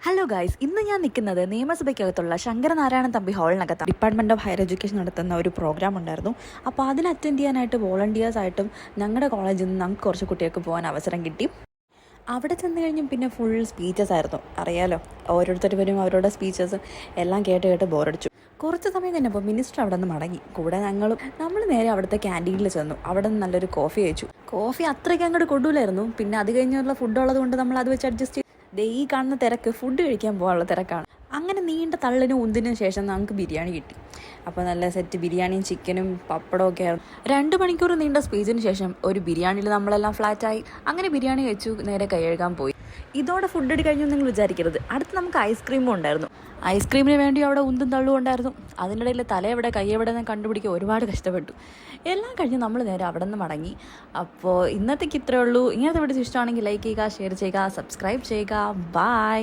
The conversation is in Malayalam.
ഹലോ ഗൈസ്, ഇന്ന് ഞാൻ നിൽക്കുന്നത് നിയമസഭയ്ക്കകത്തുള്ള ശങ്കരനാരായണൻ തമ്പി ഹാളിനകത്താണ്. ഡിപ്പാർട്ട്മെൻറ്റ് ഓഫ് ഹയർ എഡ്യൂക്കേഷൻ നടത്തുന്ന ഒരു പ്രോഗ്രാം ഉണ്ടായിരുന്നു. അപ്പോൾ അതിന് അറ്റൻഡ് ചെയ്യാനായിട്ട് വോളണ്ടിയേഴ്സായിട്ടും ഞങ്ങളുടെ കോളേജിൽ നിന്ന് ഞങ്ങൾക്ക് കുറച്ച് കുട്ടികൾക്ക് പോകാൻ അവസരം കിട്ടി. അവിടെ ചെന്ന് കഴിഞ്ഞും പിന്നെ ഫുൾ സ്പീച്ചസ് ആയിരുന്നു. അറിയാലോ, ഓരോരുത്തർ വരും, അവരുടെ സ്പീച്ചസ് എല്ലാം കേട്ട് കേട്ട് ബോറടിച്ചു. കുറച്ച് സമയം കഴിഞ്ഞപ്പോൾ മിനിസ്റ്റർ അവിടെ നിന്ന് മടങ്ങി. കൂടെ നമ്മൾ നേരെ അവിടുത്തെ ക്യാൻറ്റീനിൽ ചെന്നു. അവിടെ നിന്ന് നല്ലൊരു കോഫി കഴിച്ചു. കോഫി അത്രയ്ക്ക് അങ്ങോട്ട് കൊണ്ടൂലായിരുന്നു. പിന്നെ അത് കഴിഞ്ഞുള്ള ഫുഡ് ഉള്ളത് കൊണ്ട് നമ്മൾ അത് വെച്ച് അഡ്ജസ്റ്റ് ചെയ്തു. ഈ കാണുന്ന തിരക്ക് ഫുഡ് കഴിക്കാൻ പോകാനുള്ള തിരക്കാണ്. അങ്ങനെ നീണ്ട തള്ളിനും ഉന്തിനും ശേഷം നമുക്ക് ബിരിയാണി കിട്ടി. അപ്പോൾ നല്ല സെറ്റ് ബിരിയാണിയും ചിക്കനും പപ്പടവും ഒക്കെ ആയിരുന്നു. 2 മണിക്കൂർ നീണ്ട സ്പീച്ചിന് ശേഷം ഒരു ബിരിയാണിയിൽ നമ്മളെല്ലാം ഫ്ലാറ്റായി. അങ്ങനെ ബിരിയാണി കഴിച്ചു, നേരെ കൈ കഴുകാൻ പോയി. ഇതോടെ ഫുഡ് അടി കഴിഞ്ഞു നിങ്ങൾ വിചാരിക്കരുത്. അടുത്ത് നമുക്ക് ഐസ്ക്രീമും ഉണ്ടായിരുന്നു. ഐസ്ക്രീമിന് വേണ്ടി അവിടെ ഉന്തും തള്ളും ഉണ്ടായിരുന്നു. അതിനിടയിൽ തല എവിടെ കൈ എവിടെ നിന്ന് കണ്ടുപിടിക്കാൻ ഒരുപാട് കഷ്ടപ്പെട്ടു. എല്ലാം കഴിഞ്ഞ് നമ്മൾ നേരെ അവിടെ നിന്ന് മടങ്ങി. അപ്പോൾ ഇന്നത്തേക്ക് ഇത്രയേ ഉള്ളൂ. ഇങ്ങനത്തെ വീഡിയോസ് ഇഷ്ടമാണെങ്കിൽ ലൈക്ക് ചെയ്യുക, ഷെയർ ചെയ്യുക, സബ്സ്ക്രൈബ് ചെയ്യുക. ബൈ.